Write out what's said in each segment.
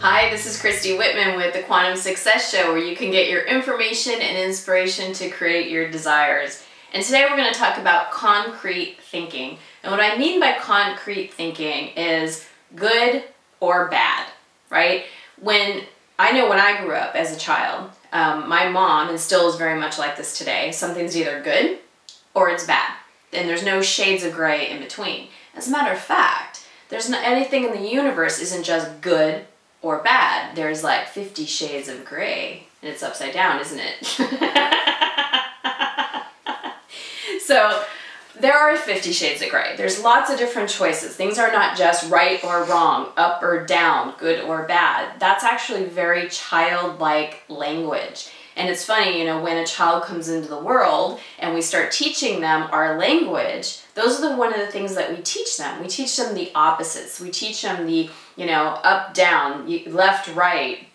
Hi, this is Christy Whitman with the Quantum Success Show, where you can get your information and inspiration to create your desires. And today we're going to talk about concrete thinking. And what I mean by concrete thinking is good or bad, right? I know when I grew up as a child, my mom, and still is very much like this today, something's either good or it's bad. And there's no shades of gray in between. As a matter of fact, anything in the universe isn't just good or bad. There's like 50 shades of gray, and it's upside down, isn't it? So there are 50 shades of gray. There's lots of different choices. Things are not just right or wrong, up or down, good or bad. That's actually very childlike language. And it's funny, when a child comes into the world and we start teaching them our language, those are one of the things that we teach them. We teach them the opposites. We teach them the, up, down, left, right,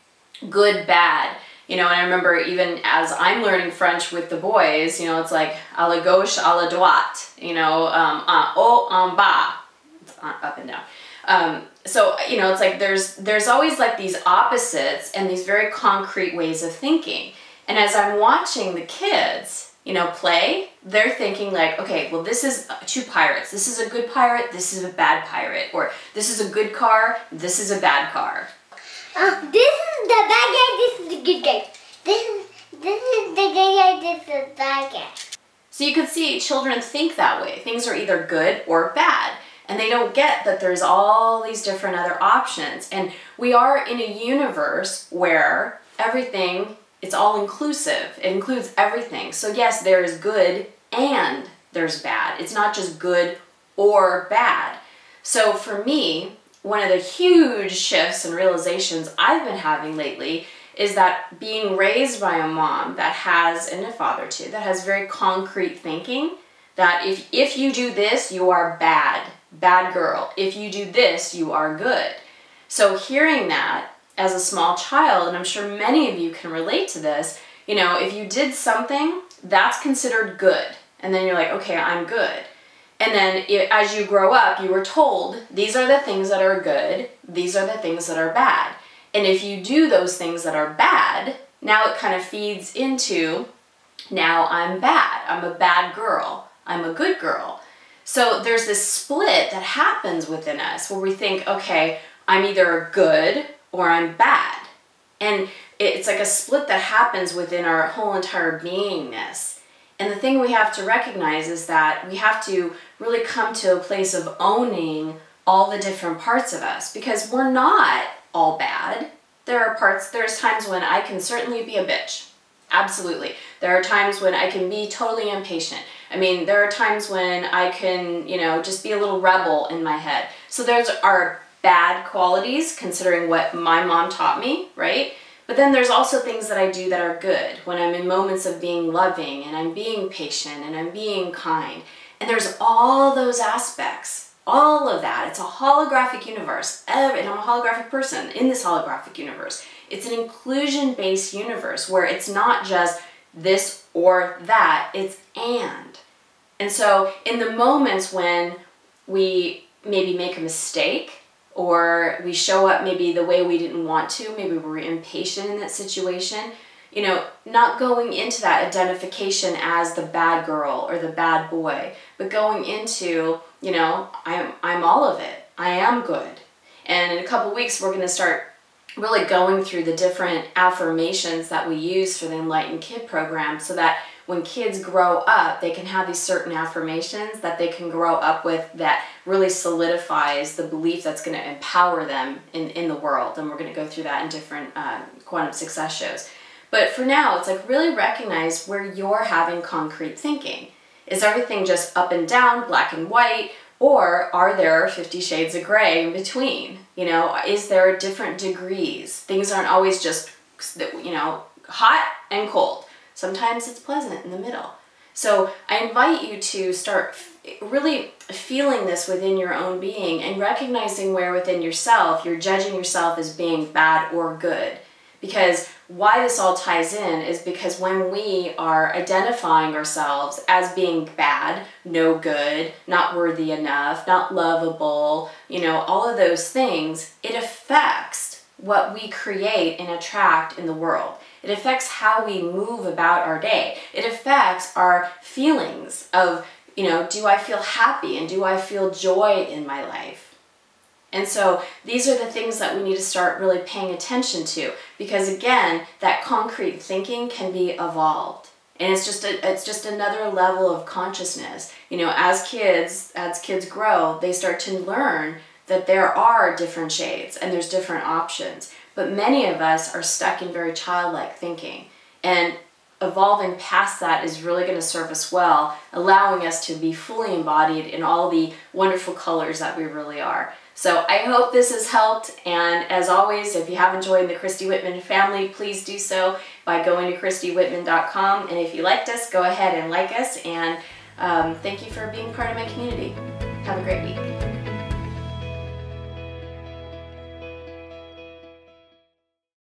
good, bad. And I remember even as I'm learning French with the boys, it's like à la gauche, à la droite, en haut, en bas, it's up and down. So, it's like there's always like these opposites and these very concrete ways of thinking. And as I'm watching the kids, play, they're thinking like, okay, well, this is two pirates. This is a good pirate, this is a bad pirate. Or this is a good car, this is a bad car. This is the bad guy, this is the good guy. This is the good guy, this is the bad guy. So you can see children think that way. Things are either good or bad. And they don't get that there's all these different other options. And we are in a universe where everything, it's all inclusive. It includes everything. So yes, there is good and there's bad. It's not just good or bad. So for me, one of the huge shifts and realizations I've been having lately is that being raised by a mom that has, and a father too, that has very concrete thinking, that if you do this, you are bad girl. If you do this, you are good. So hearing that as a small child, and I'm sure many of you can relate to this, if you did something, that's considered good. And then you're like, okay, I'm good. And then as you grow up, you were told, these are the things that are good, these are the things that are bad. And if you do those things that are bad, now it kind of feeds into, now I'm bad. I'm a bad girl. I'm a good girl. So there's this split that happens within us where we think, okay, I'm either good or I'm bad. And it's like a split that happens within our whole entire beingness. And the thing we have to recognize is that we have to really come to a place of owning all the different parts of us, because we're not all bad. There's times when I can certainly be a bitch. Absolutely. There are times when I can be totally impatient. I mean, there are times when I can, just be a little rebel in my head. So those are bad qualities, considering what my mom taught me, right? But then there's also things that I do that are good, when I'm in moments of being loving and I'm being patient and I'm being kind. And there's all those aspects, all of that. It's a holographic universe, and I'm a holographic person in this holographic universe. It's an inclusion-based universe where it's not just this or that, it's and. And so in the moments when we maybe make a mistake, or we show up maybe the way we didn't want to, maybe we're impatient in that situation, not going into that identification as the bad girl or the bad boy, but going into, I'm all of it. I am good. And in a couple weeks, we're going to start really going through the different affirmations that we use for the Enlightened Kid program, so that when kids grow up, they can have these certain affirmations that they can grow up with that really solidifies the belief that's going to empower them in the world. And we're going to go through that in different quantum success shows. But for now, it's like really recognize where you're having concrete thinking. Is everything just up and down, black and white, or are there 50 shades of gray in between? Is there different degrees? Things aren't always just, hot and cold. Sometimes it's pleasant in the middle. So I invite you to start really feeling this within your own being and recognizing where within yourself you're judging yourself as being bad or good. Because why this all ties in is because when we are identifying ourselves as being bad, no good, not worthy enough, not lovable, all of those things, it affects what we create and attract in the world. It affects how we move about our day. It affects our feelings of, do I feel happy and do I feel joy in my life? And so these are the things that we need to start really paying attention to, because again, that concrete thinking can be evolved. And it's just another level of consciousness. As kids grow, they start to learn that there are different shades and there's different options. But many of us are stuck in very childlike thinking. And evolving past that is really going to serve us well, allowing us to be fully embodied in all the wonderful colors that we really are. So I hope this has helped, and as always, if you haven't joined the Christy Whitman family, please do so by going to ChristyWhitman.com, and if you liked us, go ahead and like us, and thank you for being part of my community. Have a great week.